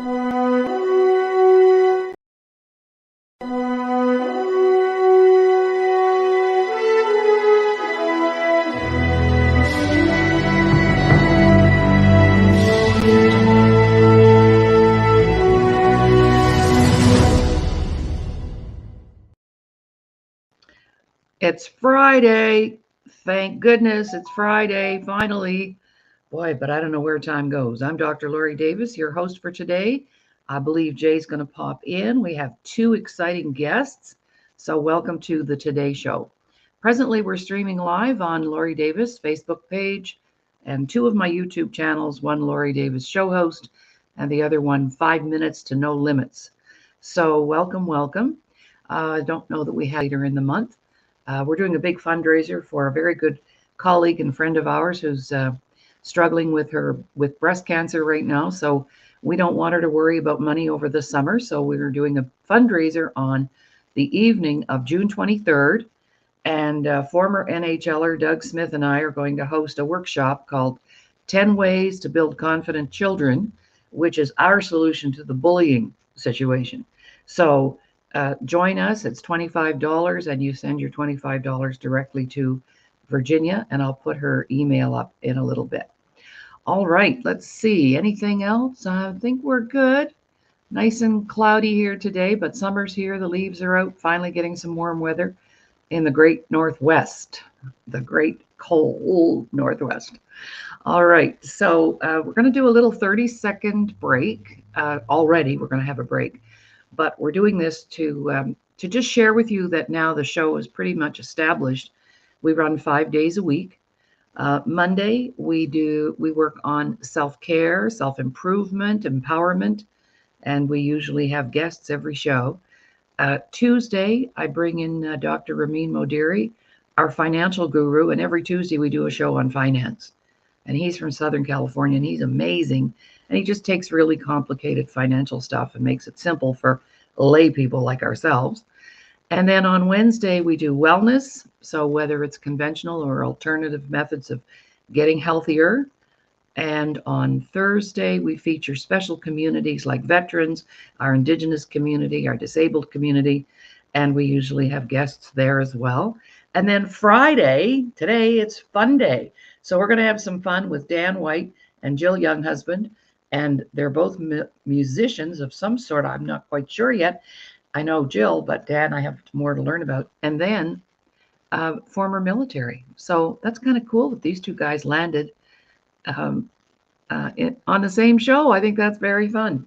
It's Friday. Thank goodness it's Friday, finally. Boy, but I don't know where time goes. I'm Dr. Lori Davis, your host for today. I believe Jay's going to pop in. We have two exciting guests. So, welcome to the Today Show. Presently, we're streaming live on Lori Davis' Facebook page and two of my YouTube channels, one Lori Davis Show Host and the other one 5 Minutes to No Limits. So, welcome. I don't know that we have later in the month. We're doing a big fundraiser for a very good colleague and friend of ours who's struggling with breast cancer right now. So we don't want her to worry about money over the summer. So we're doing a fundraiser on the evening of June 23rd. And former NHLer Doug Smith and I are going to host a workshop called 10 Ways to Build Confident Children, which is our solution to the bullying situation. So join us. It's $25, and you send your $25 directly to Virginia, and I'll put her email up in a little bit. All right, let's see. Anything else? I think we're good. Nice and cloudy here today, but summer's here. The leaves are out, finally getting some warm weather in the great Northwest, the great cold Northwest. All right, so we're going to do a little 30-second break. Already, we're going to have a break. But we're doing this to just share with you that now the show is pretty much established. We run 5 days a week. Monday, we work on self-care, self-improvement, empowerment, and we usually have guests every show. Tuesday, I bring in Dr. Ramin Modiri, our financial guru, and every Tuesday we do a show on finance. And he's from Southern California, and he's amazing. And he just takes really complicated financial stuff and makes it simple for lay people like ourselves. And then on Wednesday, we do wellness. So whether it's conventional or alternative methods of getting healthier. And on Thursday, we feature special communities like veterans, our Indigenous community, our disabled community, and we usually have guests there as well. And then Friday, today, it's Fun Day. So we're going to have some fun with Dan White and Jill Younghusband. And they're both musicians of some sort. I'm not quite sure yet. I know Jill, but Dan, I have more to learn about. And then former military. So that's kind of cool that these two guys landed on the same show. I think that's very fun.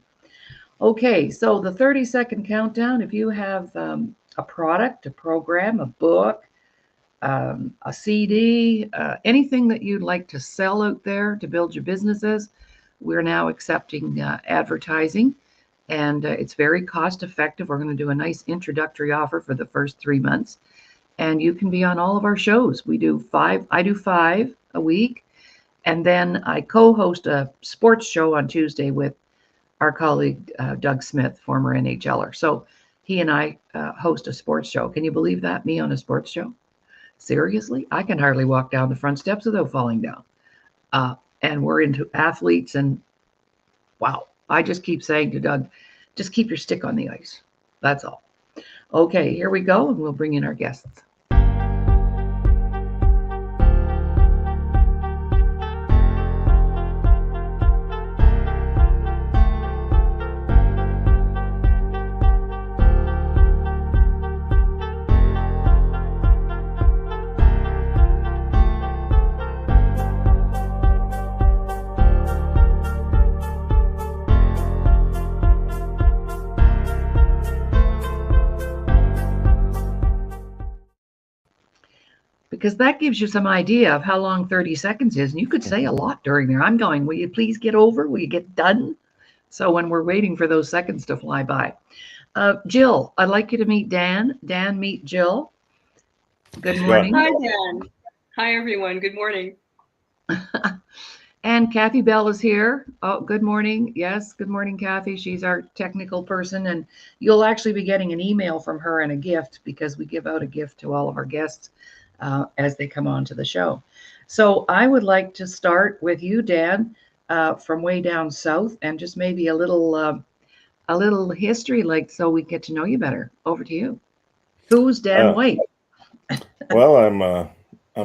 Okay, so the 30-second countdown. If you have a product, a program, a book, a CD, anything that you'd like to sell out there to build your businesses, we're now accepting advertising, and it's very cost effective. We're going to do a nice introductory offer for the first 3 months, and you can be on all of our shows. I do 5 a week, and then I co-host a sports show on Tuesday with our colleague Doug Smith, former NHLer. So he and I host a sports show. Can you believe that? Me on a sports show? Seriously? I can hardly walk down the front steps without falling down. And we're into athletes, and wow, I just keep saying to Doug, just keep your stick on the ice. That's all. Okay, here we go, and we'll bring in our guests. Because that gives you some idea of how long 30 seconds is. And you could say a lot during there. I'm going, will you please get over? Will you get done? So when we're waiting for those seconds to fly by. Jill, I'd like you to meet Dan. Dan, meet Jill. Good morning. Hi, Dan. Hi, everyone. Good morning. And Kathy Bell is here. Oh, good morning. Yes, good morning, Kathy. She's our technical person. And you'll actually be getting an email from her and a gift, because we give out a gift to all of our guests as they come on to the show. So I would like to start with you, Dan. from way down south, and just maybe a little history, like so we get to know you better. Over to you. Who's Dan Uh, White? well, I'm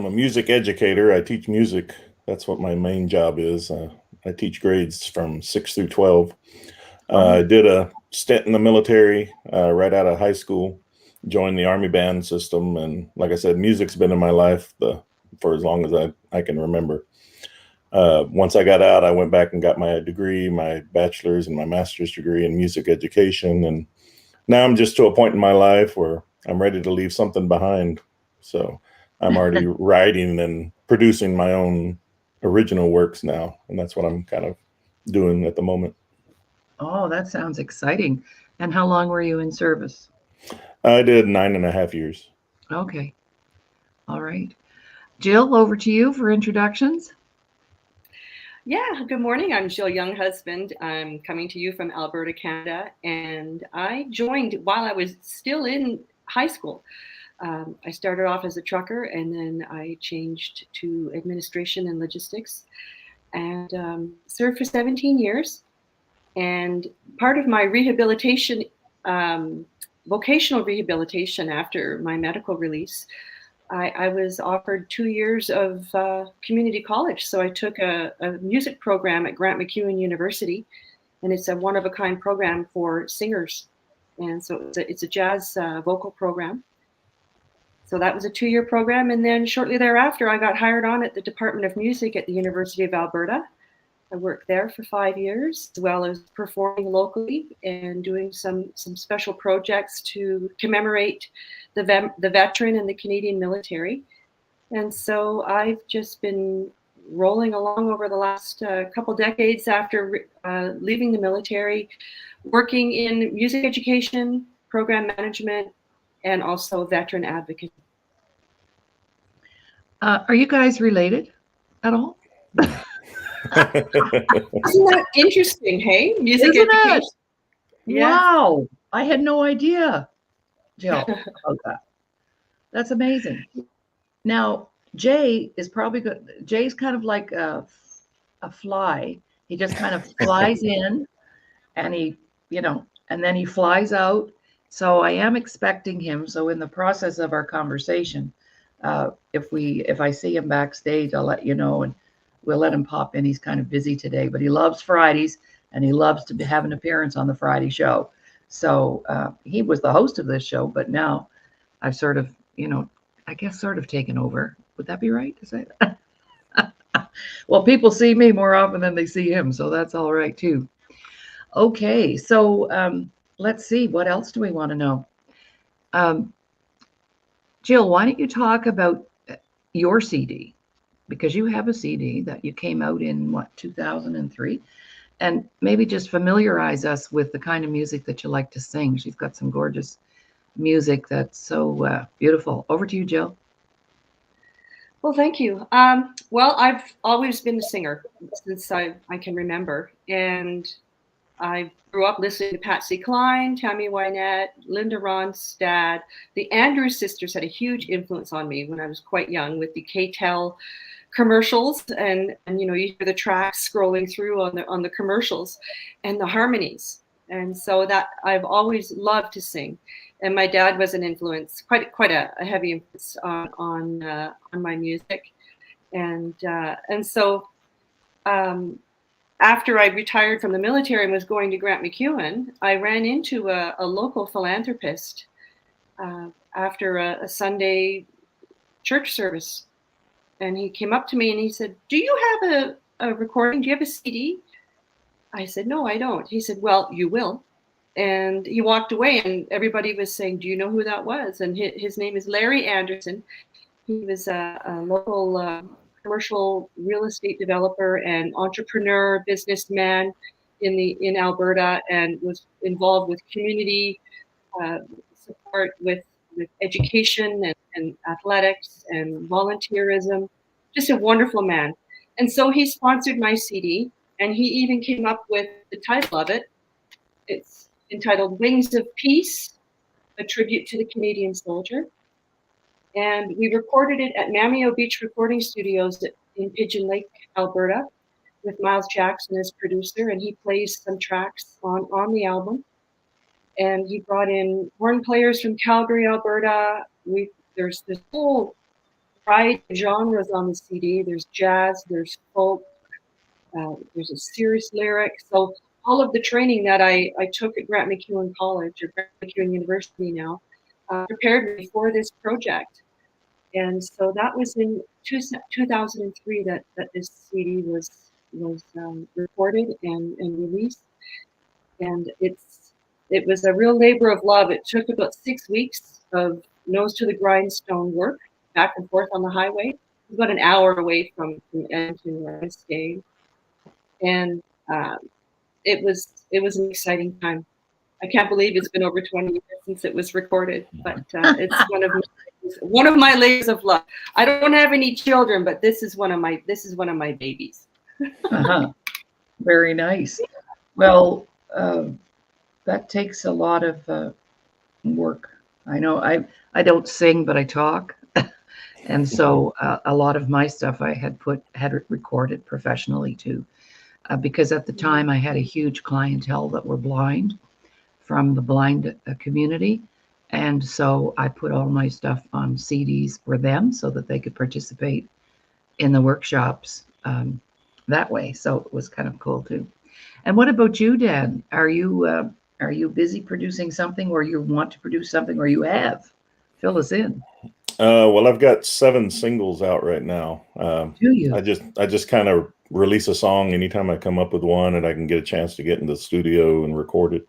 a music educator. I teach music. That's what my main job is. I teach grades from 6 through 12. I Oh, did a stint in the military right out of high school, joined the Army band system. And like I said, music's been in my life for as long as I can remember. Once I got out, I went back and got my degree, my bachelor's and my master's degree in music education. And now I'm just to a point in my life where I'm ready to leave something behind. So I'm already writing and producing my own original works now. And that's what I'm kind of doing at the moment. oh, that sounds exciting. And how long were you in service? I did 9.5 years. Okay, all right. Jill, over to you for introductions. Yeah, good morning. I'm Jill Younghusband. I'm coming to you from Alberta, Canada, and I joined while I was still in high school. I started off as a trucker, and then I changed to administration and logistics, and served for 17 years. And part of my rehabilitation, um, vocational rehabilitation after my medical release, I was offered 2 years of community college. So I took a music program at Grant MacEwan University, and it's a one-of-a-kind program for singers. And so it's a jazz vocal program. So that was a 2-year program. And then shortly thereafter, I got hired on at the Department of Music at the University of Alberta. I worked there for 5 years, as well as performing locally and doing some special projects to commemorate the veteran and the Canadian military. And so I've just been rolling along over the last couple decades after leaving the military, working in music education, program management, and also veteran advocacy. Are you guys related at all? Isn't that interesting, hey? Music Isn't it? education. Yeah. Wow, I had no idea, Jill, about that. That's amazing. Now, Jay is probably good. Jay's kind of like a fly. He just kind of flies in and and then he flies out. So I am expecting him. So in the process of our conversation, if I see him backstage, I'll let you know, and we'll let him pop in. He's kind of busy today, but he loves Fridays and he loves to have an appearance on the Friday show. So he was the host of this show, but now I've sort of, I guess sort of taken over. Would that be right to say that? Well, people see me more often than they see him, so that's all right too. Okay, so let's see. What else do we want to know? Um, Jill, why don't you talk about your CD? Because you have a CD that you came out in what, 2003? And maybe just familiarize us with the kind of music that you like to sing. She's got some gorgeous music that's so beautiful. Over to you, Jill. Well, thank you. Well, I've always been a singer since I can remember. And I grew up listening to Patsy Cline, Tammy Wynette, Linda Ronstadt. The Andrews sisters had a huge influence on me when I was quite young with the K-Tel commercials, and you hear the tracks scrolling through on the commercials and the harmonies. And so that I've always loved to sing. And my dad was an influence, quite a heavy influence on my music. And so after I retired from the military and was going to Grant MacEwan, I ran into a local philanthropist after a Sunday church service. And he came up to me and he said, "Do you have a recording? Do you have a CD?" I said, "No, I don't." He said, "Well, you will." And he walked away and everybody was saying, "Do you know who that was?" And his name is Larry Anderson. He was a local commercial real estate developer and entrepreneur, businessman in Alberta, and was involved with community support with education and athletics and volunteerism. Just a wonderful man. And so he sponsored my CD, and he even came up with the title of it. It's entitled Wings of Peace, a tribute to the Canadian soldier. And we recorded it at Mamio Beach Recording Studios in Pigeon Lake, Alberta. with Miles Jackson as producer, and he plays some tracks on the album. And he brought in horn players from Calgary, Alberta. There's this whole variety of genres on the CD. There's jazz, there's folk, there's a serious lyric. So all of the training that I took at Grant MacEwan College, or Grant MacEwan University now, prepared me for this project. And so that was in 2003 that this CD was recorded and released. And it was a real labor of love. It took about 6 weeks of nose to the grindstone work, back and forth on the highway. It was about an hour away from Edmonton where I stayed. And it was an exciting time. I can't believe it's been over 20 years since it was recorded, but it's one of my layers of love. I don't have any children, but this is one of my babies. Uh-huh. Very nice. Well, that takes a lot of work. I know I don't sing, but I talk. And so a lot of my stuff I had it recorded professionally too, because at the time I had a huge clientele that were blind from the blind community. And so I put all my stuff on CDs for them so that they could participate in the workshops that way. So it was kind of cool too. And what about you, Dan? Are you busy producing something, or you want to produce something, or you have? Fill us in. Well, I've got 7 singles out right now. Do you? I just kind of release a song anytime I come up with one and I can get a chance to get in the studio and record it.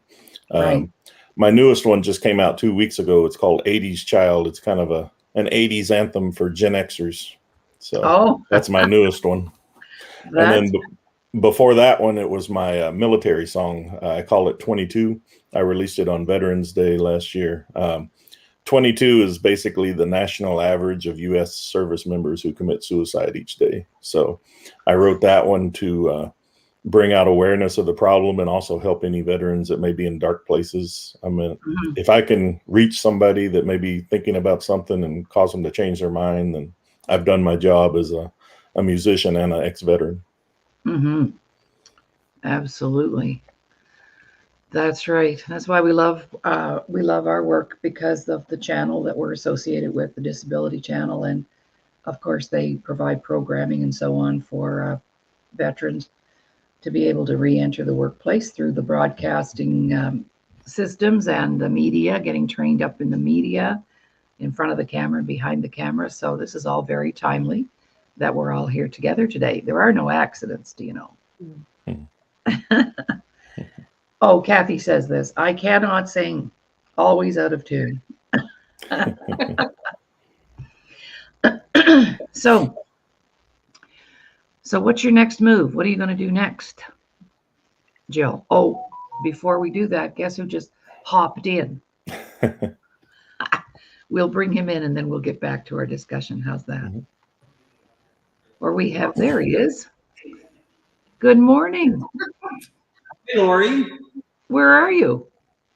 Right. My newest one just came out 2 weeks ago. It's called 80s Child. It's kind of an 80s anthem for Gen Xers. So that's my newest one. And then before that one, it was my military song. I call it 22. I released it on Veterans Day last year. 22 is basically the national average of U.S. service members who commit suicide each day. So I wrote that one to bring out awareness of the problem and also help any veterans that may be in dark places. I mean, if I can reach somebody that may be thinking about something and cause them to change their mind, then I've done my job as a musician and an ex-veteran. Mm-hmm. Absolutely. That's right. That's why we love our work, because of the channel that we're associated with, the Disability Channel, and of course they provide programming and so on for veterans to be able to re-enter the workplace through the broadcasting systems and the media, getting trained up in the media, in front of the camera and behind the camera. So this is all very timely that we're all here together today. There are no accidents, do you know? Oh, Kathy says this: I cannot sing, always out of tune. So what's your next move? What are you going to do next, Jill? Oh, before we do that, guess who just hopped in? We'll bring him in and then we'll get back to our discussion. How's that? Or we have, there he is. Good morning. Hey, Lori. Where are you?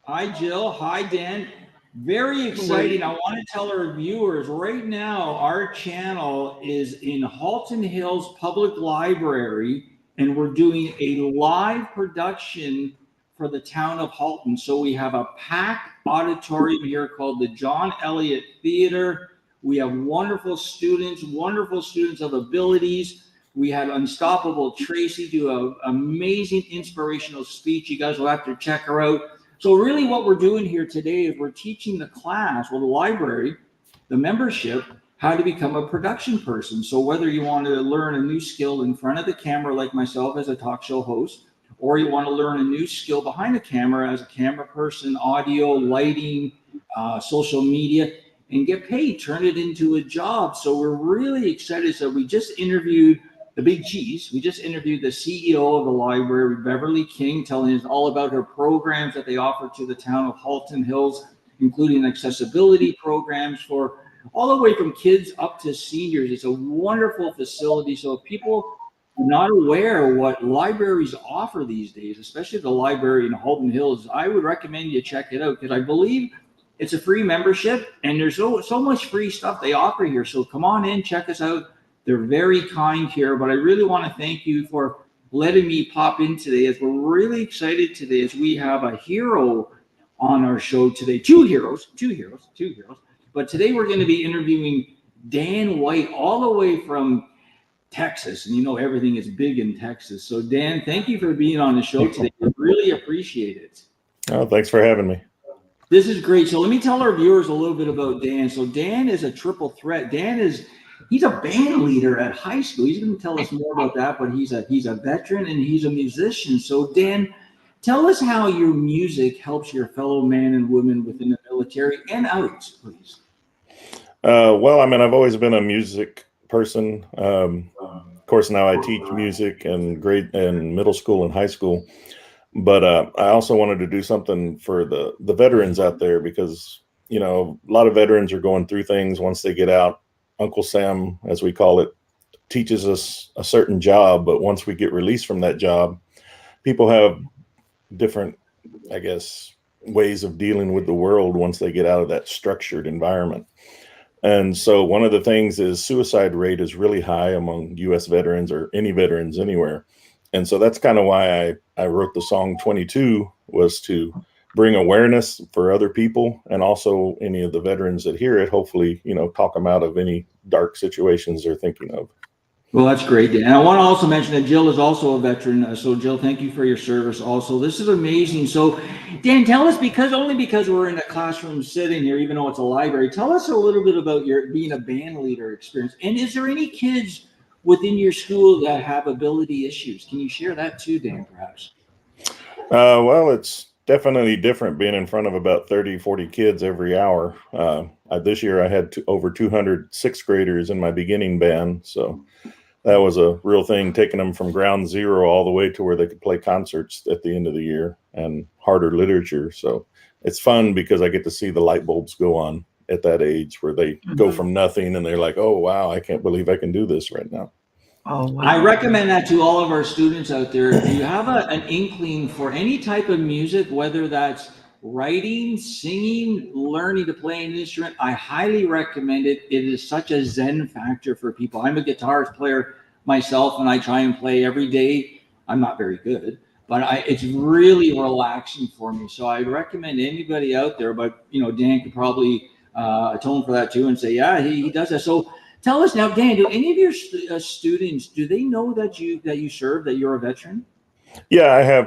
Hi, Jill. Hi, Dan. Very exciting. I want to tell our viewers right now, our channel is in Halton Hills Public Library, and we're doing a live production for the town of Halton. So we have a packed auditorium here called the John Elliott Theater. We have wonderful students of abilities. We had Unstoppable Tracy do an amazing inspirational speech. You guys will have to check her out. So really what we're doing here today is we're teaching the class, the library, the membership, how to become a production person. So whether you want to learn a new skill in front of the camera like myself as a talk show host, or you want to learn a new skill behind the camera as a camera person, audio, lighting, social media, and get paid, turn it into a job. So we're really excited. So we just interviewed the big cheese. We just interviewed the CEO of the library, Beverly King, telling us all about her programs that they offer to the town of Halton Hills, including accessibility programs for all the way from kids up to seniors. It's a wonderful facility. So if people are not aware what libraries offer these days, especially the library in Halton Hills, I would recommend you check it out, because I believe it's a free membership and there's so much free stuff they offer here. So come on in, check us out. They're very kind here, but I really want to thank you for letting me pop in today. As we're really excited today, as we have a hero on our show today. Two heroes. But today we're going to be interviewing Dan White, all the way from Texas, and you know everything is big in Texas. So Dan, thank you for being on the show today. I really appreciate it. Oh, thanks for having me. This is great. So let me tell our viewers a little bit about Dan. So Dan is a triple threat. He's a band leader at high school. He's going to tell us more about that, but he's a veteran and he's a musician. So Dan, tell us how your music helps your fellow men and women within the military and out, please. Well, I mean, I've always been a music person. Of course, now I teach music in middle school and high school. But I also wanted to do something for the veterans out there, because, you know, a lot of veterans are going through things once they get out. Uncle Sam, as we call it, teaches us a certain job. But once we get released from that job, people have different, I guess, ways of dealing with the world once they get out of that structured environment. And so one of the things is suicide rate is really high among U.S. veterans, or any veterans anywhere. And so that's kind of why I wrote the song 22, was to bring awareness for other people, and also any of the veterans that hear it, hopefully, you know, talk them out of any dark situations they're thinking of. Well, that's great, Dan. And I want to also mention that Jill is also a veteran. So Jill, thank you for your service also. This is amazing. So Dan, tell us, because we're in a classroom sitting here, even though it's a library, tell us a little bit about your being a band leader experience. And is there any kids within your school that have ability issues? Can you share that too, Dan, perhaps? Well, it's definitely different being in front of about 30, 40 kids every hour. This year I had over 200 sixth graders in my beginning band. So that was a real thing, taking them from ground zero all the way to where they could play concerts at the end of the year, and harder literature. So it's fun because I get to see the light bulbs go on at that age, where they go from nothing and they're like, oh, wow, I can't believe I can do this right now. Oh, wow. I recommend that to all of our students out there. If you have an inkling for any type of music, whether that's writing, singing, learning to play an instrument, I highly recommend it. It is such a zen factor for people. I'm a guitarist player myself, and I try and play every day. I'm not very good, but it's really relaxing for me. So I recommend anybody out there, but you know, Dan could probably atone for that too and say, yeah, he does that. So tell us now, Dan, do any of your students, do they know that you serve, that you're a veteran? Yeah, I have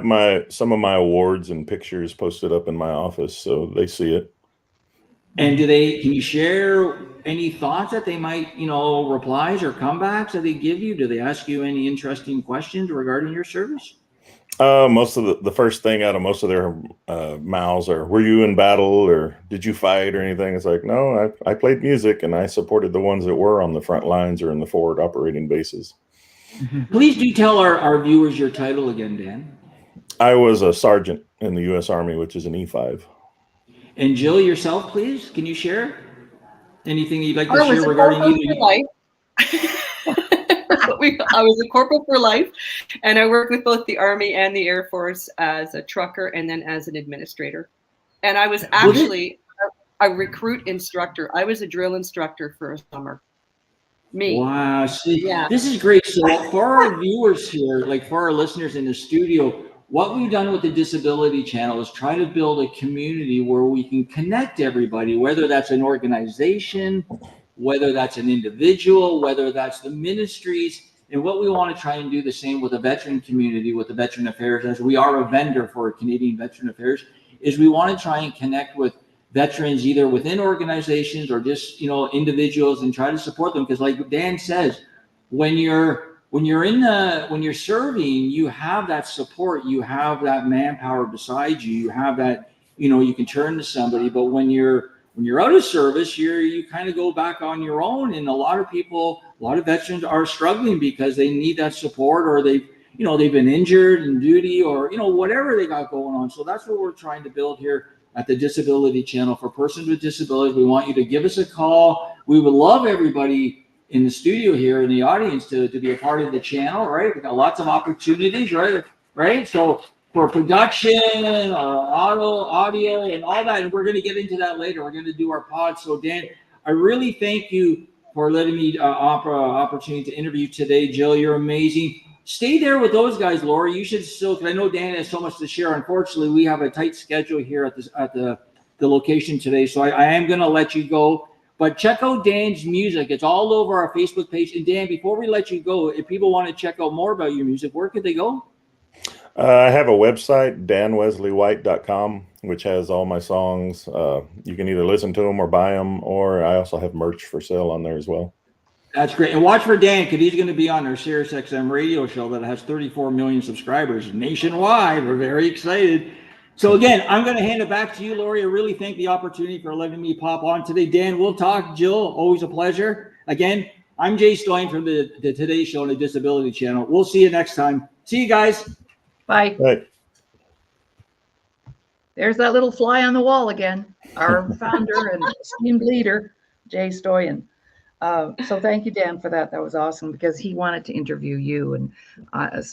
some of my awards and pictures posted up in my office, so they see it. And can you share any thoughts that they might, you know, replies or comebacks that they give you? Do they ask you any interesting questions regarding your service? Most of the first thing out of most of their mouths are, were you in battle, or did you fight, or anything? It's like, no, I played music and I supported the ones that were on the front lines or in the forward operating bases. Please do tell our viewers your title again, Dan. I was a sergeant in the U.S. Army, which is an E5. And Jill, yourself, please, can you share anything you'd like to I was share a regarding corporal you? for life. I was a corporal for life, and I worked with both the Army and the Air Force as a trucker and then as an administrator. And I was actually a recruit instructor. I was a drill instructor for a summer. Me. Wow. See, Yeah. This is great. So for our viewers here, like for our listeners in the studio, what we've done with the Disability Channel is try to build a community where we can connect everybody, whether that's an organization, whether that's an individual, whether that's the ministries. And what we want to try and do the same with the veteran community, with the Veteran Affairs, as we are a vendor for Canadian Veteran Affairs, is we want to try and connect with veterans either within organizations or just, you know, individuals, and try to support them. Because like Dan says, when you're serving, you have that support, you have that manpower beside you, you have that, you know, you can turn to somebody. But when you're out of service, you kind of go back on your own. And a lot of veterans are struggling because they need that support, or they've been injured in duty, or, you know, whatever they got going on. So that's what we're trying to build here at the Disability Channel for persons with disabilities. We want you to give us a call. We would love everybody in the studio here, in the audience, to be a part of the channel, right? We've got lots of opportunities, right? So for production, audio, and all that, and we're going to get into that later. We're going to do our pod. So Dan, I really thank you for letting me opportunity to interview today. Jill, you're amazing. stay there with those guys, Lori. You should still, because I know Dan has so much to share. Unfortunately, we have a tight schedule here at the location today, so I am going to let you go. But check out Dan's music. It's all over our Facebook page. And Dan, before we let you go, if people want to check out more about your music, where could they go? I have a website, danwesleywhite.com, which has all my songs. You can either listen to them or buy them, or I also have merch for sale on there as well. That's great. And watch for Dan, because he's going to be on our SiriusXM radio show that has 34 million subscribers nationwide. We're very excited. So again, I'm going to hand it back to you, Lori. I really thank the opportunity for letting me pop on today. Dan, we'll talk. Jill, always a pleasure. Again, I'm Jay Stoyan from the Today Show on the Disability Channel. We'll see you next time. See you guys. Bye. Right. There's that little fly on the wall again, our founder and esteemed leader, Jay Stoyan. So thank you, Dan, for that. That was awesome, because he wanted to interview you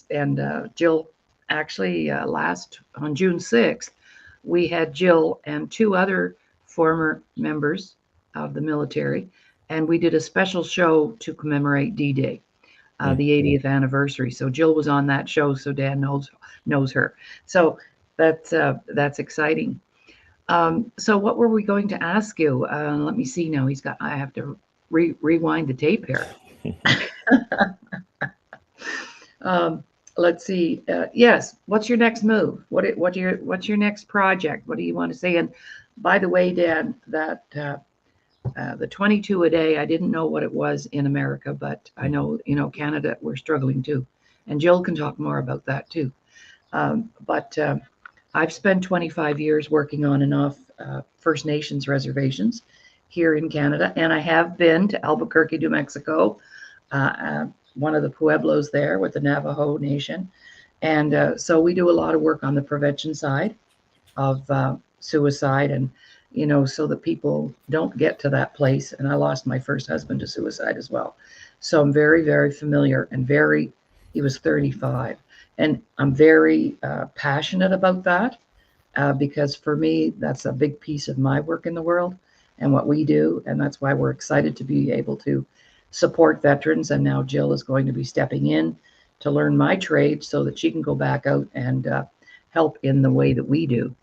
and Jill. Actually, on June 6th, we had Jill and 2 other former members of the military, and we did a special show to commemorate D-Day, the 80th anniversary. So Jill was on that show, so Dan knows her. So that's exciting. So what were we going to ask you? Let me see now. I have to rewind the tape here. Let's see. Yes. What's your next move? What's your next project? What do you want to say? And by the way, Dan, that the 22 a day, I didn't know what it was in America, but I know, Canada, we're struggling too. And Jill can talk more about that too. But I've spent 25 years working on and off First Nations reservations here in Canada, and I have been to Albuquerque, New Mexico, one of the pueblos there with the Navajo Nation. And so we do a lot of work on the prevention side of suicide, and, so that people don't get to that place. And I lost my first husband to suicide as well. So I'm very, very familiar, and he was 35. And I'm very passionate about that because for me, that's a big piece of my work in the world and what we do. And that's why we're excited to be able to support veterans. And now Jill is going to be stepping in to learn my trade so that she can go back out and help in the way that we do.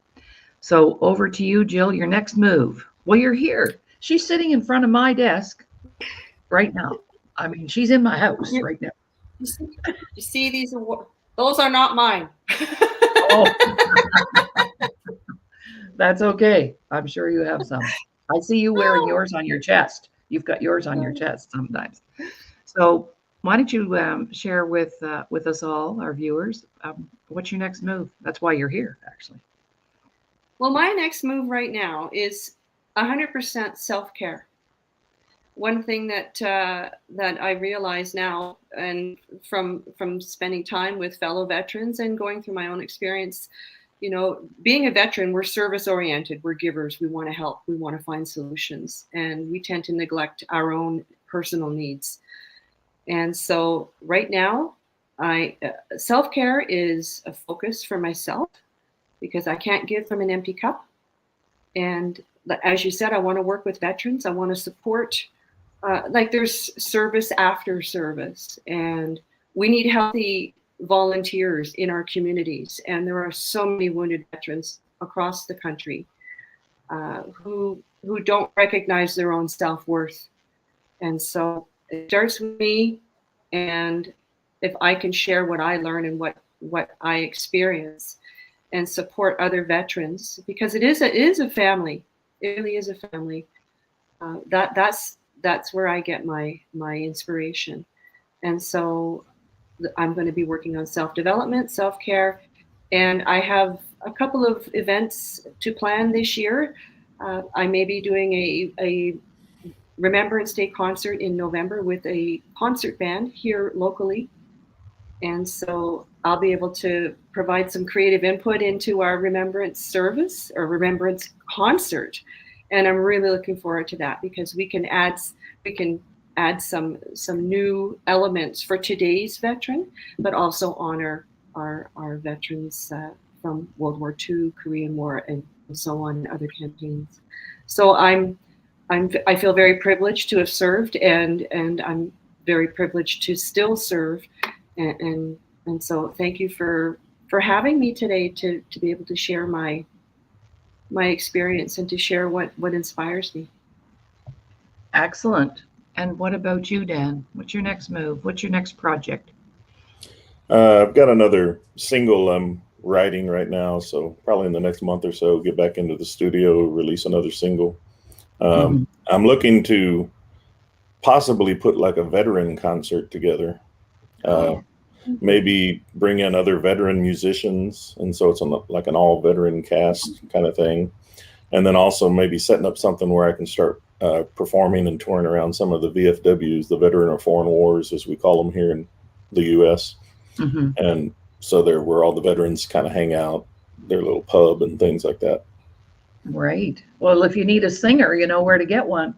So over to you, Jill, your next move. Well, you're here. She's sitting in front of my desk right now. I mean, she's in my house right now. You see these? Those are not mine. Oh. That's okay. I'm sure you have some. I see you wearing yours on your chest. You've got yours on your chest sometimes. So why don't you share with us all, our viewers, what's your next move? That's why you're here, actually. Well, my next move right now is 100% self-care. One thing that I realize now, and from spending time with fellow veterans and going through my own experience, being a veteran, we're service oriented, we're givers, we want to help, we want to find solutions, and we tend to neglect our own personal needs. And so right now, self-care is a focus for myself because I can't give from an empty cup. And as you said, I want to work with veterans. I want to support, there's service after service, and we need healthy volunteers in our communities. And there are so many wounded veterans across the country who don't recognize their own self-worth. And so it starts with me, and if I can share what I learn and what I experience and support other veterans, because it is a family. It really is a family. That's where I get my inspiration. And so I'm going to be working on self-development, self-care, and I have a couple of events to plan this year. I may be doing a Remembrance Day concert in November with a concert band here locally. And so I'll be able to provide some creative input into our remembrance service or remembrance concert. And I'm really looking forward to that because we can add some new elements for today's veteran, but also honor our veterans from World War II, Korean War, and so on, and other campaigns. So I feel very privileged to have served, and I'm very privileged to still serve and And so thank you for having me today to be able to share my experience and to share what inspires me. Excellent. And what about you, Dan? What's your next move? What's your next project? I've got another single I'm writing right now, so probably in the next month or so, get back into the studio, release another single. Mhm. I'm looking to possibly put like a veteran concert together. Oh, Maybe bring in other veteran musicians, and so it's like an all veteran cast kind of thing. And then also maybe setting up something where I can start performing and touring around some of the VFWs, the Veteran of Foreign Wars, as we call them here in the U.S. mhm. And so there, where all the veterans kind of hang out, their little pub and things like that. Right. Well, if you need a singer, you know where to get one.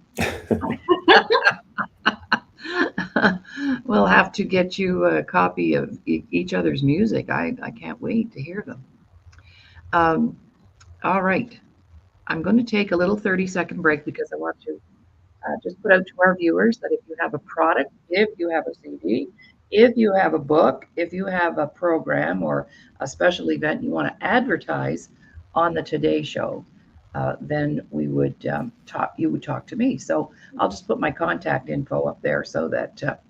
We'll have to get you a copy of each other's music. I can't wait to hear them. Um, all right. I'm going to take a little 30-second break because I want to just put out to our viewers that if you have a product, if you have a CD, if you have a book, if you have a program or a special event you want to advertise on the Today Show, then we would talk. You would talk to me. So I'll just put my contact info up there so that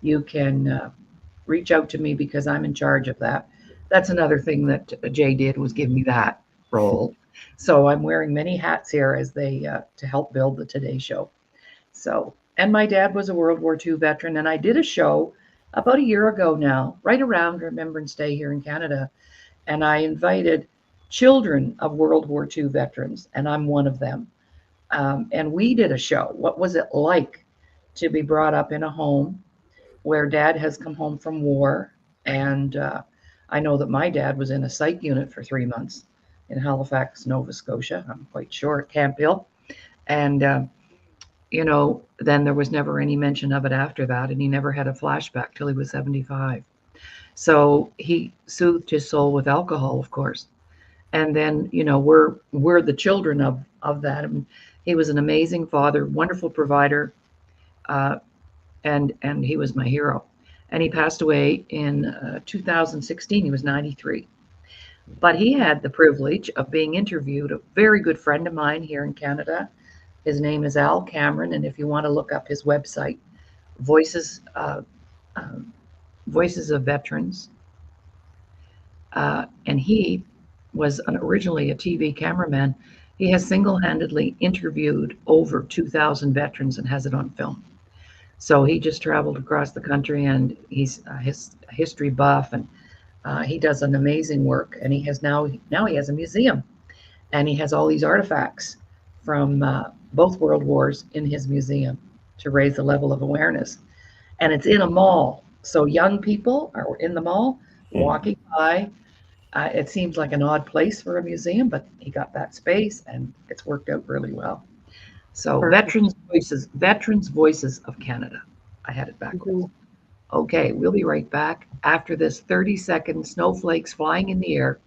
you can reach out to me because I'm in charge of that. That's another thing that Jay did was give me that role. So I'm wearing many hats here as they to help build the Today Show. So, and my dad was a World War II veteran, and I did a show about a year ago now, right around Remembrance Day here in Canada, and I invited children of World War II veterans, and I'm one of them. And we did a show. What was it like to be brought up in a home where dad has come home from war? And I know that my dad was in a psych unit for 3 months in Halifax, Nova Scotia. I'm quite sure at Camp Hill. And then there was never any mention of it after that, and he never had a flashback till he was 75. So he soothed his soul with alcohol, of course. And then, we're the children of that. And he was an amazing father, wonderful provider, uh, and he was my hero. And he passed away in 2016. He was 93. But he had the privilege of being interviewed. A very good friend of mine here in Canada. His name is Al Cameron, and if you want to look up his website, Voices uh, Voices of Veterans, and he was originally a TV cameraman. He has single-handedly interviewed over 2,000 veterans and has it on film. So he just traveled across the country, and he's a history buff, and he does an amazing work. And he has now he has a museum, and he has all these artifacts from both world wars in his museum to raise the level of awareness. And it's in a mall, so young people are in the mall walking by. It seems like an odd place for a museum, but he got that space, and it's worked out really well. So Perfect. Veterans Voices of Canada. I had it backwards. Okay, we'll be right back after this 30-second snowflakes flying in the air,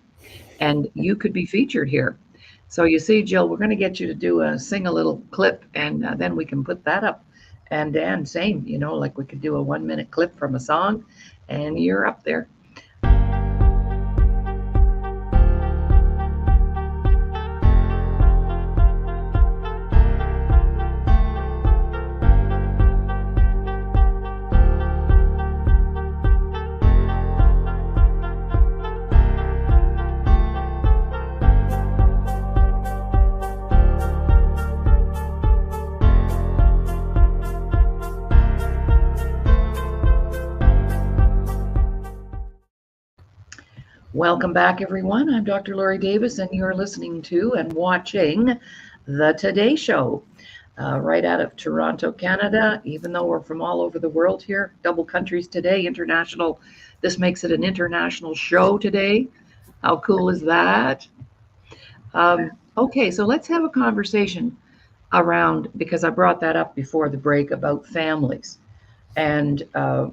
and you could be featured here. So you see, Jill, we're going to get you to sing a little clip, and then we can put that up. And Dan, same, like we could do a 1-minute clip from a song, and you're up there. Welcome back, everyone. I'm Dr. Lori Davis, and you're listening to and watching The Today Show, right out of Toronto, Canada. Even though we're from all over the world here, double countries today, international. This makes it an international show today. How cool is that? Okay, so let's have a conversation around, because I brought that up before the break, about families. And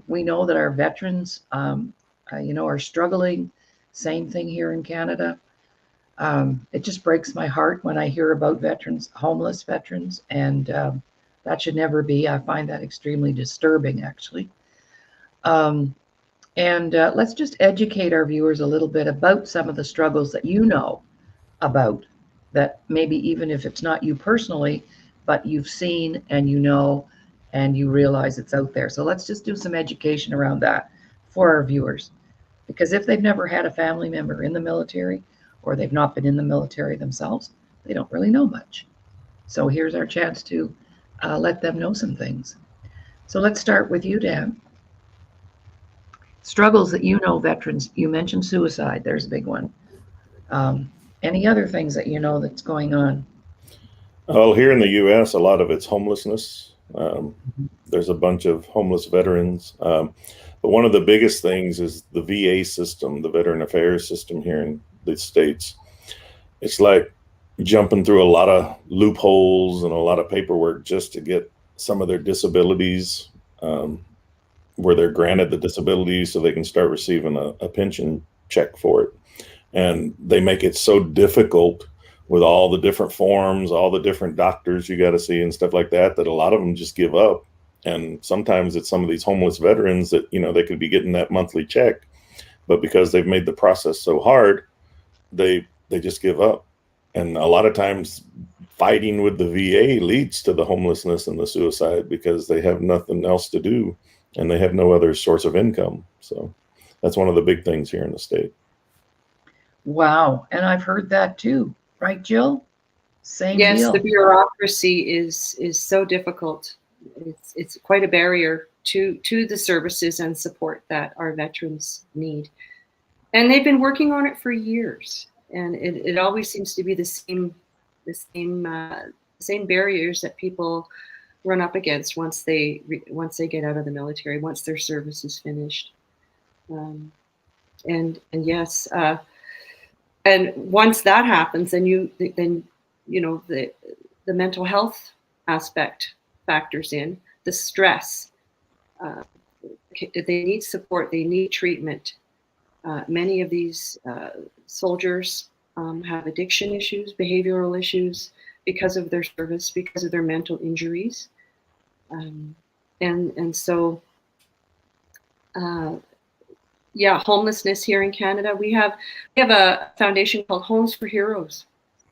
we know that our veterans, are struggling. Same thing here in Canada. It just breaks my heart when I hear about veterans, homeless veterans, and that should never be. I find that extremely disturbing, actually. And let's just educate our viewers a little bit about some of the struggles that you know about, that maybe even if it's not you personally, but you've seen and you know and you realize it's out there. So let's just do some education around that for our viewers. Because if they've never had a family member in the military or they've not been in the military themselves, they don't really know much. So here's our chance to let them know some things. So let's start with you, Dan. Struggles that you know, veterans. You mentioned suicide. There's a big one. Any other things that you know that's going on? Well, here in the U.S., a lot of it's homelessness. There's a bunch of homeless veterans. But one of the biggest things is the VA system, the Veteran Affairs system here in the States. It's like jumping through a lot of loopholes and a lot of paperwork just to get some of their disabilities, where they're granted the disability so they can start receiving a pension check for it. And they make it so difficult with all the different forms, all the different doctors you got to see and stuff like that, that a lot of them just give up. And sometimes it's some of these homeless veterans that, you know, they could be getting that monthly check, but because they've made the process so hard, they just give up. And a lot of times fighting with the VA leads to the homelessness and the suicide because they have nothing else to do and they have no other source of income. So that's one of the big things here in the state. Wow. And I've heard that too. Right, Jill? Same Yes, deal. the bureaucracy is so difficult. It's quite a barrier to the services and support that our veterans need. And they've been working on it for years. And it always seems to be the same barriers that people run up against once they get out of the military, once their service is finished. And yes, and once that happens, then you know the mental health aspect factors in, the stress. They need support. They need treatment. Many of these soldiers have addiction issues, behavioral issues because of their service, because of their mental injuries, and so yeah, homelessness here in Canada. We have a foundation called Homes for Heroes,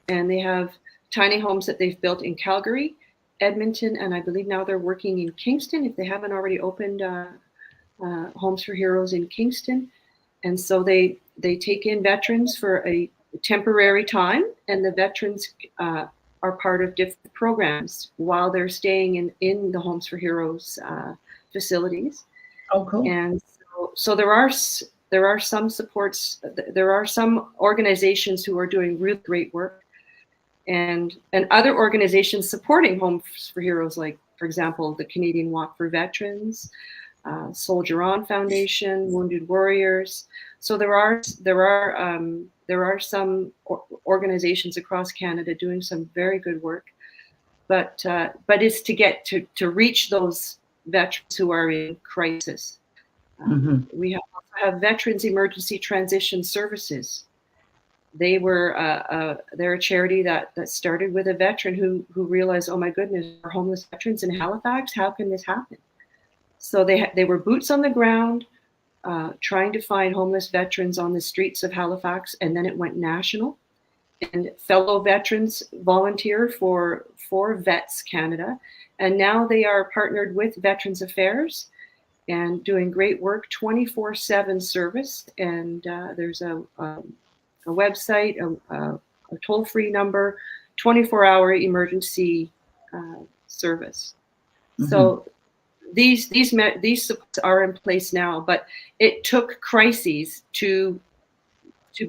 and they have tiny homes that they've built in Calgary, Edmonton, and I believe now they're working in Kingston, if they haven't already opened Homes for Heroes in Kingston. And so they take in veterans for a temporary time, and the veterans are part of different programs while they're staying in the Homes for Heroes facilities. Oh, cool. And so there are some supports. There are some organizations who are doing really great work, and other organizations supporting Homes for Heroes, like, for example, the Canadian Walk for Veterans, Soldier On Foundation, Wounded Warriors. So there are some organizations across Canada doing some very good work, but it's to get to reach those veterans who are in crisis. We have Veterans Emergency Transition Services. They're a charity that started with a veteran who realized, oh my goodness, we're homeless veterans in Halifax. How can this happen? So they were boots on the ground, trying to find homeless veterans on the streets of Halifax, and then it went national. And fellow veterans volunteer for Vets Canada, and now they are partnered with Veterans Affairs and doing great work, 24/7 service. And there's a website, a toll-free number, 24-hour emergency service. So these supports are in place now, but it took crises to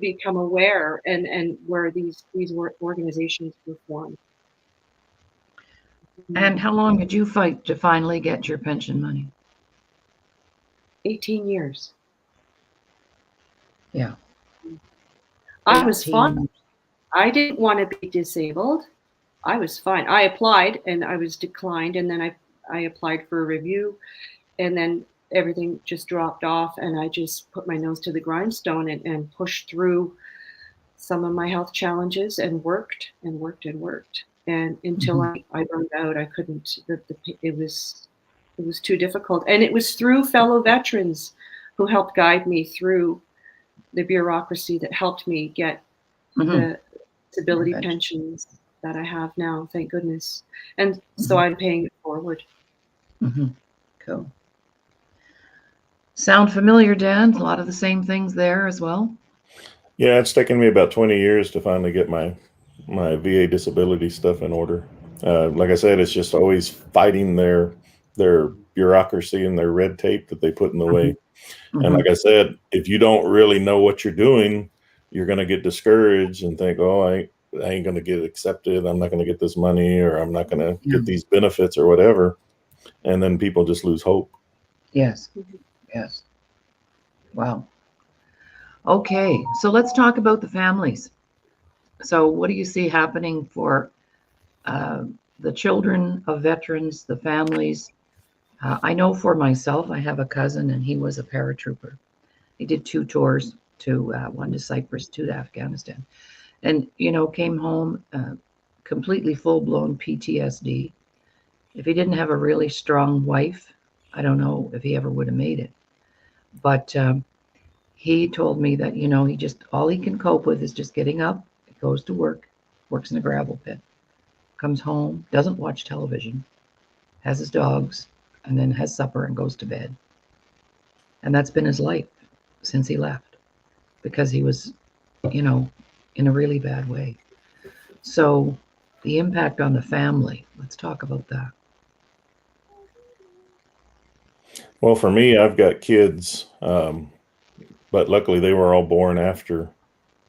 become aware and where these organizations were formed. And how long did you fight to finally get your pension money? 18 years. Yeah. I was fine. I didn't want to be disabled. I was fine. I applied and I was declined, and then I applied for a review, and then everything just dropped off, and I just put my nose to the grindstone and pushed through some of my health challenges and worked and worked and worked. And until I burned out, I couldn't, it was too difficult. And it was through fellow veterans who helped guide me through the bureaucracy that helped me get the disability pensions that I have now, thank goodness. And so I'm paying it forward. Cool. Sound familiar, Dan? A lot of the same things there as well? Yeah, it's taken me about 20 years to finally get my VA disability stuff in order. Like I said, it's just always fighting their bureaucracy and their red tape that they put in the way. And like I said, if you don't really know what you're doing, you're going to get discouraged and think, oh, I ain't going to get accepted. I'm not going to get this money, or I'm not going to get these benefits or whatever. And then people just lose hope. Yes. Yes. Wow. Okay. So let's talk about the families. So what do you see happening for the children of veterans, the families? I know for myself, I have a cousin and he was a paratrooper. He did 2 tours, one to Cyprus, 2 to Afghanistan. And, came home completely full-blown PTSD. If he didn't have a really strong wife, I don't know if he ever would have made it. But he told me that, he just, all he can cope with is just getting up, goes to work, works in a gravel pit, comes home, doesn't watch television, has his dogs, and then has supper and goes to bed. And that's been his life since he left, because he was, in a really bad way. So the impact on the family, let's talk about that. Well, for me, I've got kids, but luckily they were all born after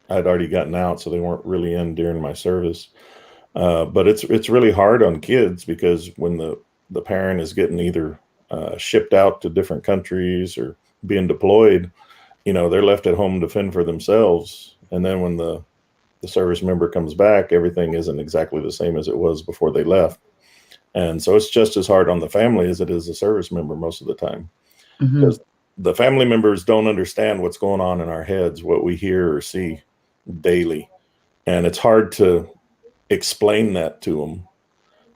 I'd already gotten out, so they weren't really in during my service. But it's really hard on kids, because when the parent is getting either shipped out to different countries or being deployed, they're left at home to fend for themselves. And then when the service member comes back, everything isn't exactly the same as it was before they left. And so it's just as hard on the family as it is the service member most of the time, because the family members don't understand what's going on in our heads, what we hear or see daily. And it's hard to explain that to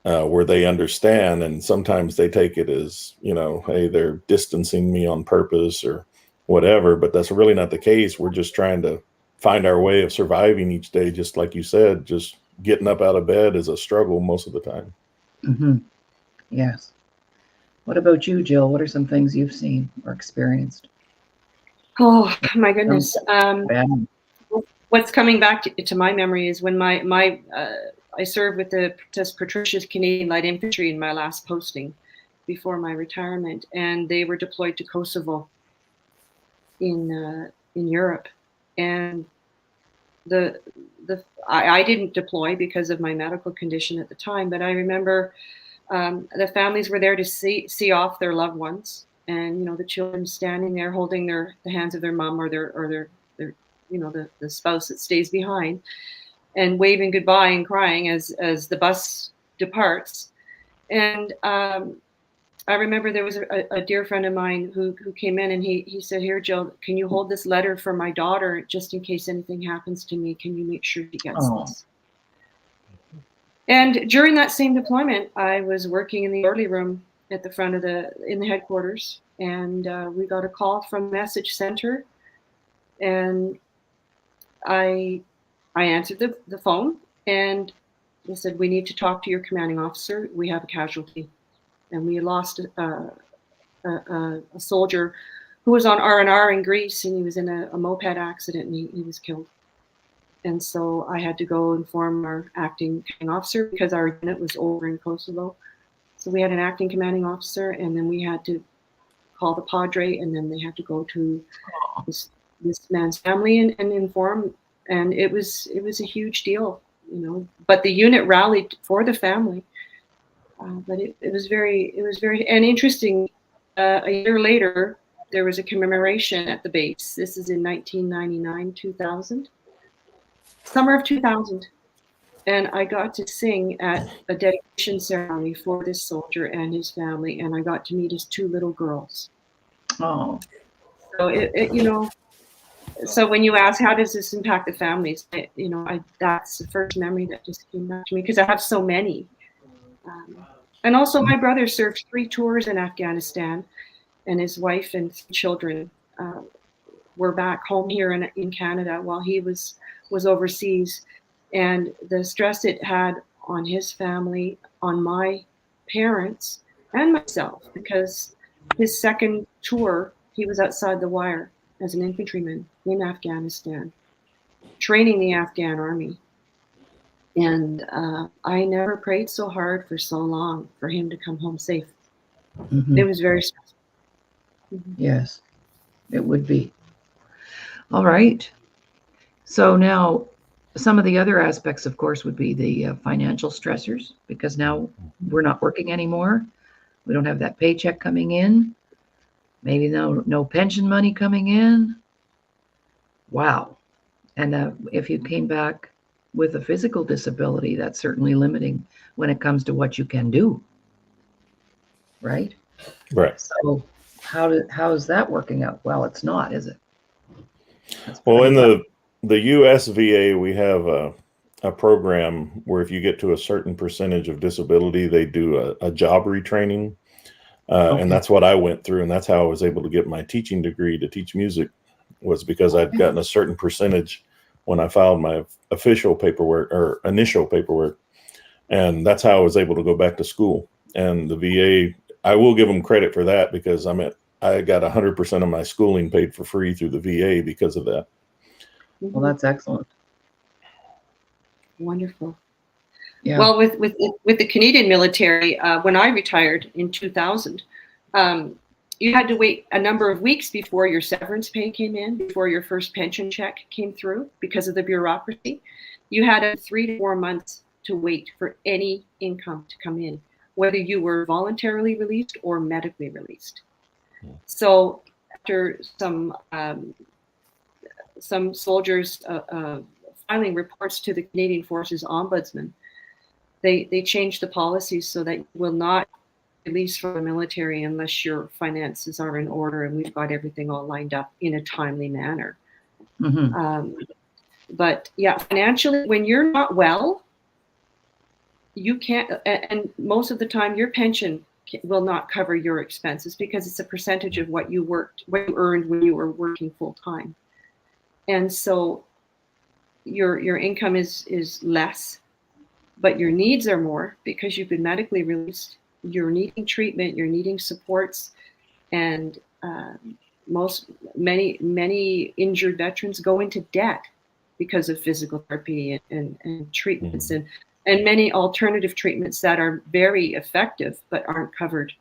them where they understand. And sometimes they take it as, hey, they're distancing me on purpose or whatever, but that's really not the case. We're just trying to find our way of surviving each day. Just like you said, just getting up out of bed is a struggle most of the time. Yes. What about you, Jill? What are some things you've seen or experienced? Oh my goodness. What's coming back to my memory is when I served with the Patricia's Canadian Light Infantry in my last posting before my retirement, and they were deployed to Kosovo in Europe. And I didn't deploy because of my medical condition at the time, but I remember the families were there to see off their loved ones, and the children standing there holding the hands of their mom or their the spouse that stays behind, and waving goodbye and crying as the bus departs. And I remember there was a dear friend of mine who came in, and he said, "Here, Jill, can you hold this letter for my daughter just in case anything happens to me? Can you make sure she gets this?" And during that same deployment, I was working in the orderly room at the front of in the headquarters, and we got a call from the message center, and I answered the phone, and they said, "We need to talk to your commanding officer. We have a casualty." And we lost a soldier who was on R&R in Greece, and he was in a moped accident, and he was killed. And so I had to go inform our acting commanding officer, because our unit was over in Kosovo. So we had an acting commanding officer, and then we had to call the padre, and then they had to go to this man's family and inform. And it was a huge deal, But the unit rallied for the family. But it was very and interesting. A year later, there was a commemoration at the base. This is in 1999, 2000, summer of 2000, and I got to sing at a dedication ceremony for this soldier and his family, and I got to meet his 2 little girls. Oh, so So when you ask how does this impact the families, that's the first memory that just came back to me, because I have so many. And also my brother served 3 tours in Afghanistan, and his wife and children were back home here in Canada while he was overseas, and the stress it had on his family, on my parents, and myself, because his second tour, he was outside the wire as an infantryman in Afghanistan, training the Afghan army. And I never prayed so hard for so long for him to come home safe. Mhm. It was very stressful. Yes, it would be. All right. So now, some of the other aspects, of course, would be the financial stressors, because now we're not working anymore. We don't have that paycheck coming in. Maybe no pension money coming in. Wow. And if you came back with a physical disability, that's certainly limiting when it comes to what you can do, right? Right. So how is that working out? Well, it's not, is it? That's Well, pretty in rough. the US VA, we have a program where if you get to a certain percentage of disability, they do a job retraining. And Okay. that's what I went through. And that's how I was able to get my teaching degree to teach music, was because I'd gotten a certain percentage when I filed my official paperwork or initial paperwork. And that's how I was able to go back to school. And the VA, I will give them credit for that, because I got 100% of my schooling paid for free through the VA because of that. Well, that's excellent. Wonderful. Yeah. Well, with the Canadian military, when I retired in 2000, you had to wait a number of weeks before your severance pay came in, before your first pension check came through, because of the bureaucracy. You had 3 to 4 months to wait for any income to come in, whether you were voluntarily released or medically released. So after some soldiers filing reports to the Canadian Forces Ombudsman, they changed the policies so that you will not release from the military unless your finances are in order and we've got everything all lined up in a timely manner. Mm-hmm. But yeah, financially, when you're not well, you can't, and most of the time your pension will not cover your expenses, because it's a percentage of what you earned when you were working full time. And so your income is less, but your needs are more because you've been medically released. You're needing treatment, you're needing supports, and many injured veterans go into debt because of physical therapy and treatments, and many alternative treatments that are very effective but aren't covered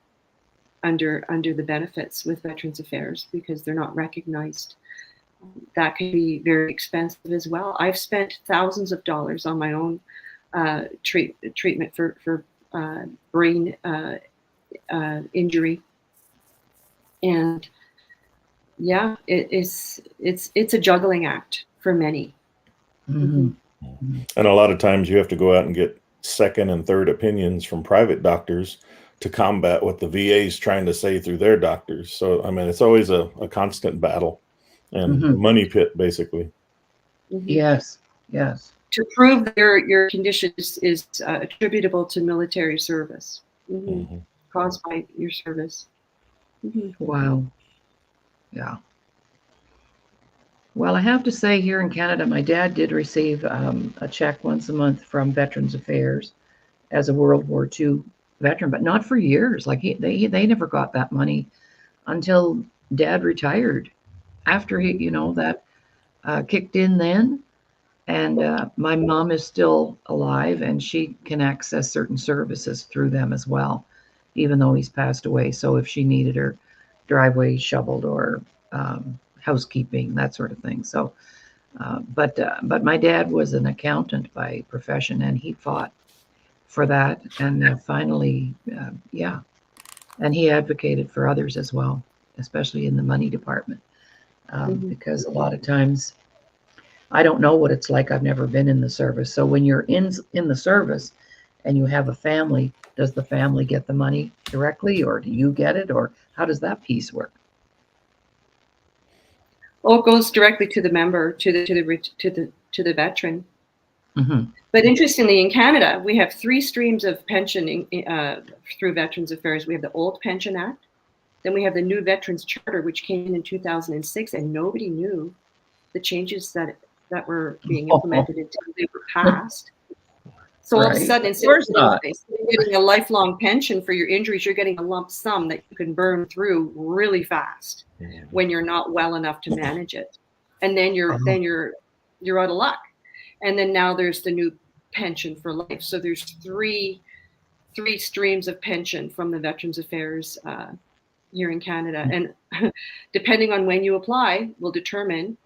under the benefits with Veterans Affairs because they're not recognized. That can be very expensive as well. I've spent thousands of dollars on my own treatment for brain injury, and yeah, it's a juggling act for many. Mm-hmm. And a lot of times you have to go out and get second and third opinions from private doctors to combat what the VA is trying to say through their doctors. So, I mean, it's always a constant battle and money pit, basically. Yes, yes. To prove that your condition is attributable to military service, caused by your service. Wow. Yeah. Well, I have to say, here in Canada, my dad did receive a check once a month from Veterans Affairs as a World War II veteran, but not for years. Like they never got that money until Dad retired. After that kicked in then, and my mom is still alive, and she can access certain services through them as well, even though he's passed away. So if she needed her driveway shoveled or housekeeping, that sort of thing. So, but my dad was an accountant by profession, and he fought for that, and finally, yeah, and he advocated for others as well, especially in the money department, because a lot of times, I don't know what it's like. I've never been in the service. So when you're in the service and you have a family, does the family get the money directly, or do you get it, or how does that piece work? Well, it goes directly to the member, to the veteran. Mm-hmm. But interestingly, in Canada, we have 3 streams of pension through Veterans Affairs. We have the Old Pension Act, Then we have the new Veterans Charter, which came in 2006, and nobody knew the changes that were being implemented until they were passed. So all of a sudden, instead of getting a lifelong pension for your injuries, you're getting a lump sum that you can burn through really fast when you're not well enough to manage it, and then you're out of luck. And then now there's the new pension for life. So there's three streams of pension from the Veterans Affairs here in Canada, and depending on when you apply, will determine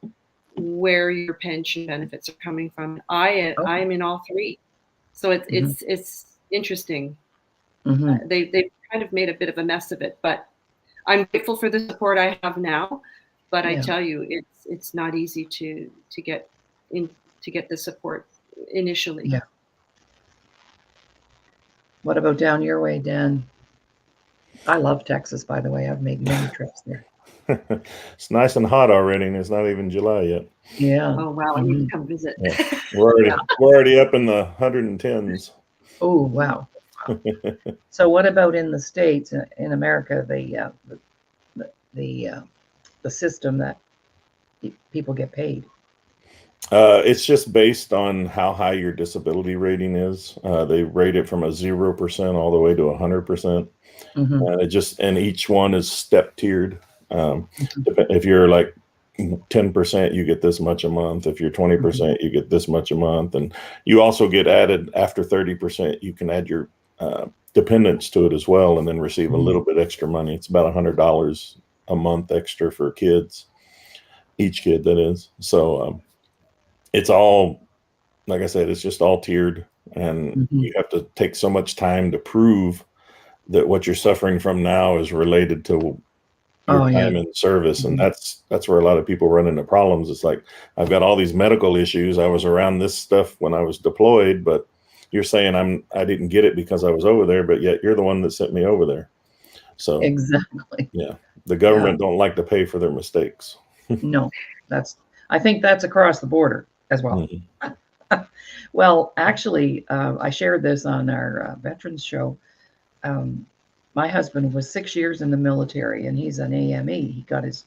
where your pension benefits are coming from. I am in all three. So it's interesting. They've kind of made a bit of a mess of it, but I'm grateful for the support I have now. But I tell you, it's not easy to get the support initially. Yeah. What about down your way, Dan? I love Texas, by the way. I've made many trips there. It's nice and hot already, and it's not even July yet. Yeah. Oh wow! I need to come visit. Yeah. We're already up in the 110s. Oh wow! So what about in the States, in America, the system that people get paid? It's just based on how high your disability rating is. They rate it from a 0% all the way to 100%. And each one is step tiered. If you're like 10%, you get this much a month. If you're 20%, you get this much a month. And you also get added after 30%, you can add your dependents to it as well, and then receive a little bit extra money. It's about $100 a month extra for kids, each kid that is. So it's all, like I said, it's just all tiered, and you have to take so much time to prove that what you're suffering from now is related to your time in service. And that's where a lot of people run into problems. It's like, I've got all these medical issues. I was around this stuff when I was deployed, but you're saying I didn't get it because I was over there, but yet you're the one that sent me over there. So exactly. Yeah. The government don't like to pay for their mistakes. No, I think that's across the border as well. Well, actually, I shared this on our veterans show. My husband was 6 years in the military, and he's an AME. He got his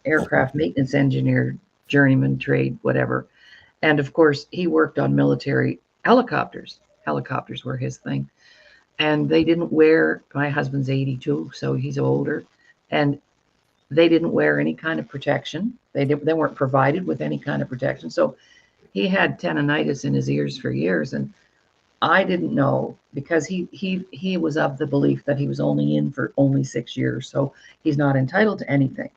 aircraft maintenance engineer, journeyman trade, whatever. And of course, he worked on military helicopters. Helicopters were his thing. And they didn't wear, my husband's 82, so he's older. And they didn't wear any kind of protection. They weren't provided with any kind of protection. So he had tendonitis in his ears for years. And I didn't know, because he was of the belief that he was only in for only 6 years. So he's not entitled to anything.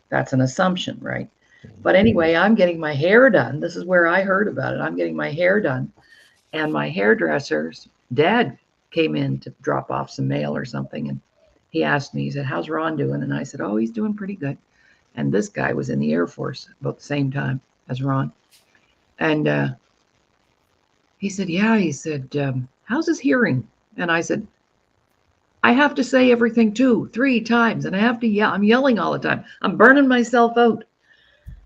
That's an assumption, right? But anyway, I'm getting my hair done. This is where I heard about it. I'm getting my hair done. And my hairdresser's dad came in to drop off some mail or something. And he asked me, he said, "How's Ron doing?" And I said, "Oh, he's doing pretty good." And this guy was in the Air Force about the same time as Ron. And he said, "Yeah," he said, "how's his hearing?" And I said, "I have to say everything 2, 3 times. And I have to yell. I'm yelling all the time. I'm burning myself out."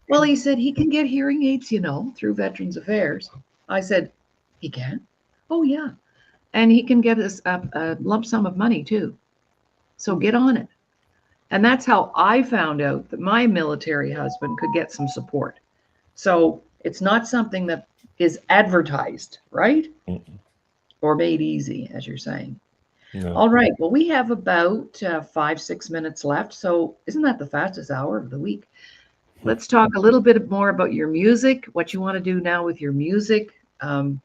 Well, he said, "He can get hearing aids, through Veterans Affairs." I said, "He can?" "Oh, yeah. And he can get a lump sum of money too. So get on it." And that's how I found out that my military husband could get some support. So it's not something that is advertised, right? Or made easy, as you're saying. No. All right. Well, we have about 5-6 minutes left. So isn't that the fastest hour of the week? Let's talk a little bit more about your music, what you want to do now with your music. I'm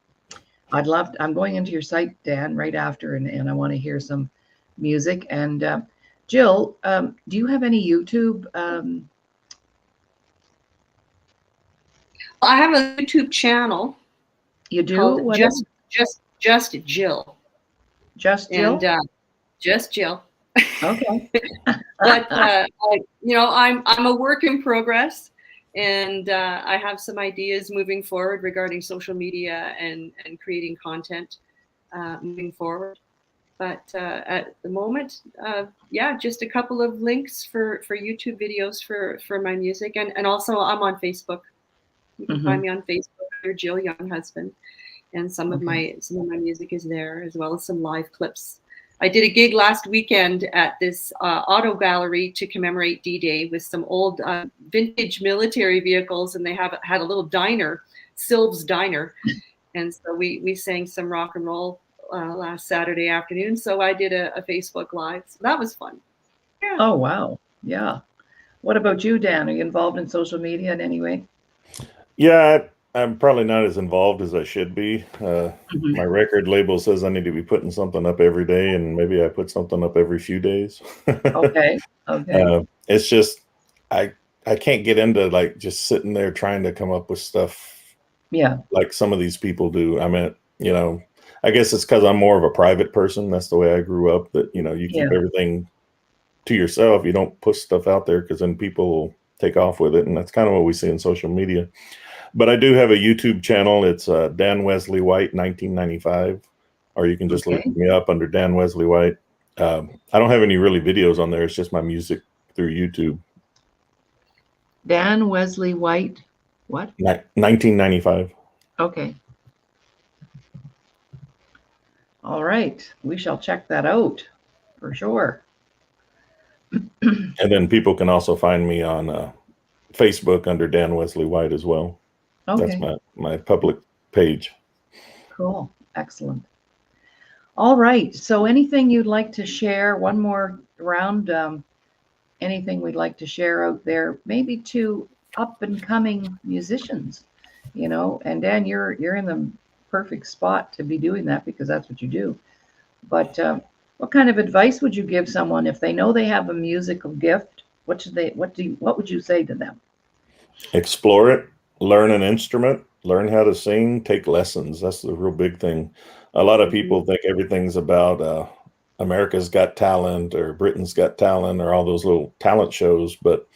going into your site, Dan, right after, and I want to hear some music. And Jill, do you have any YouTube? I have a YouTube channel. You do? Just Jill. Just Jill? And just Jill. Okay. But I'm a work in progress, and I have some ideas moving forward regarding social media and creating content moving forward. But at the moment, just a couple of links for YouTube videos for my music, and also I'm on Facebook. You can find me on Facebook under Jill Younghusband, and some of my music is there, as well as some live clips I did a gig last weekend at this auto gallery to commemorate D-Day with some old vintage military vehicles, and they had a little diner, Sylv's Diner, and so we sang some rock and roll last Saturday afternoon. So I did a Facebook Live. So that was fun. Yeah. Oh, wow. Yeah. What about you, Dan? Are you involved in social media in any way? Yeah, I'm probably not as involved as I should be. My record label says I need to be putting something up every day, and maybe I put something up every few days. Okay. Okay. It's just I can't get into like just sitting there trying to come up with stuff. Yeah. Like some of these people do. I mean, you know, I guess it's because I'm more of a private person. That's the way I grew up. That you keep everything to yourself. You don't push stuff out there because then people will take off with it, and that's kind of what we see in social media. But I do have a YouTube channel. It's Dan Wesley White 1995, or you can just look me up under Dan Wesley White. I don't have any really videos on there. It's just my music through YouTube. Dan Wesley White, what? 1995. Okay. All right. We shall check that out for sure. And then people can also find me on Facebook under Dan Wesley White as well. Okay. That's my public page. Cool. Excellent. All right. So anything you'd like to share? One more round. Anything we'd like to share out there, maybe to up and coming musicians, and Dan, you're in the perfect spot to be doing that because that's what you do. But what kind of advice would you give someone if they know they have a musical gift? What would you say to them? Explore it. Learn an instrument, learn how to sing, take lessons. That's the real big thing. A lot of people think everything's about America's Got Talent or Britain's Got Talent or all those little talent shows, but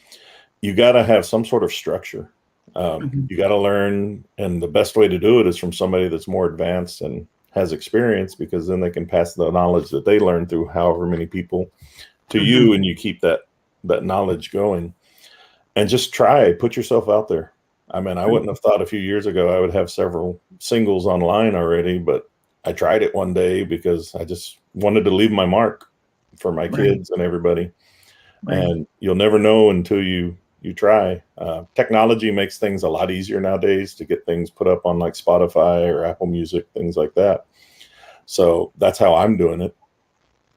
you got to have some sort of structure. You got to learn, and the best way to do it is from somebody that's more advanced and has experience, because then they can pass the knowledge that they learned through however many people to you, and you keep that knowledge going. And just put yourself out there. I mean, I wouldn't have thought a few years ago I would have several singles online already, but I tried it one day because I just wanted to leave my mark for my kids and everybody. And you'll never know until you try. Technology makes things a lot easier nowadays to get things put up on like Spotify or Apple Music, things like that. So that's how I'm doing it.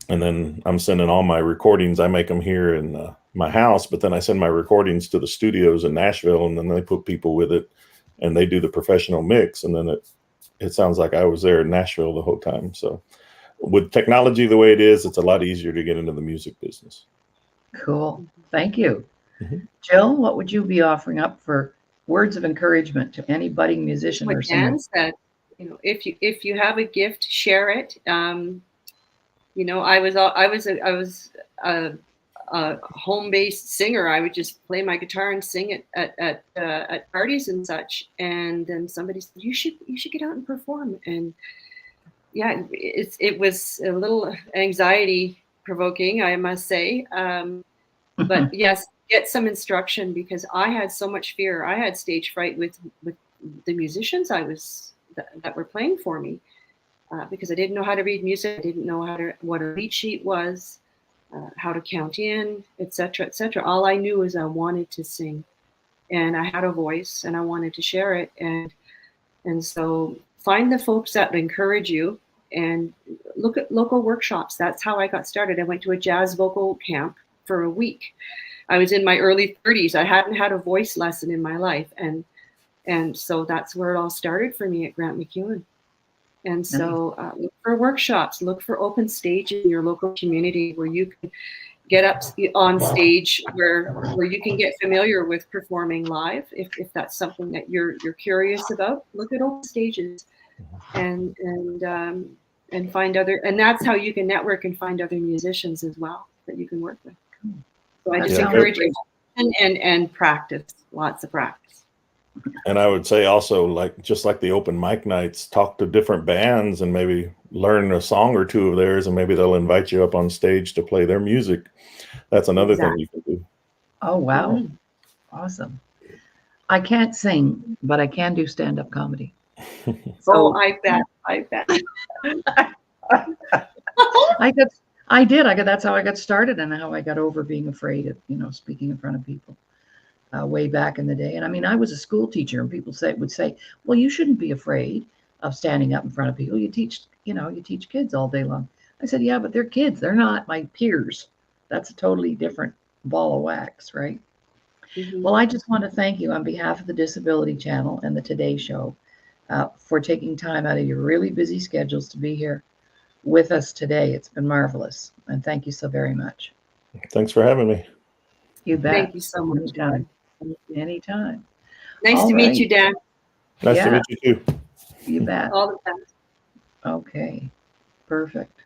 And then I'm sending all my recordings. I make them here in my house, but then I send my recordings to the studios in Nashville, and then they put people with it and they do the professional mix. And then it sounds like I was there in Nashville the whole time. So with technology the way it is, it's a lot easier to get into the music business. Cool. Thank you. Jill, what would you be offering up for words of encouragement to any budding musician or singer? Dan said, if you have a gift, share it. I was a home-based singer. I would just play my guitar and sing it at parties and such. And then somebody said, "You should get out and perform." And yeah, it was a little anxiety provoking, I must say. But yes, get some instruction, because I had so much fear. I had stage fright with the musicians that were playing for me. Because I didn't know how to read music, I didn't know what a lead sheet was, how to count in, etc., etc. All I knew was I wanted to sing, and I had a voice, and I wanted to share it. And so find the folks that encourage you, and look at local workshops. That's how I got started. I went to a jazz vocal camp for a week. I was in my early 30s. I hadn't had a voice lesson in my life, and so that's where it all started for me at Grant MacEwan. And so look for workshops, look for open stages in your local community where you can get up on stage, where you can get familiar with performing live. If that's something that you're curious about, look at open stages and find other, and that's how you can network and find other musicians as well that you can work with. So I just encourage you and practice, lots of practice. And I would say also, just like the open mic nights, talk to different bands and maybe learn a song or two of theirs, and maybe they'll invite you up on stage to play their music. That's another thing you can do. Oh, wow. Awesome. I can't sing, but I can do stand-up comedy. So I bet. I did. That's how I got started and how I got over being afraid of, speaking in front of people way back in the day. And I mean, I was a school teacher and people would say, well, you shouldn't be afraid of standing up in front of people. You teach kids all day long. I said, yeah, but they're kids. They're not my peers. That's a totally different ball of wax, right? Mhm. Well, I just want to thank you on behalf of the Disability Channel and the Today Show for taking time out of your really busy schedules to be here with us today. It's been marvelous. And thank you so very much. Thanks for having me. You bet. Thank you so much. Anytime. Thank you. Anytime. Nice All to meet right. you, Dan. Nice to Yeah. meet you too. You bet. All the best. Okay. Perfect.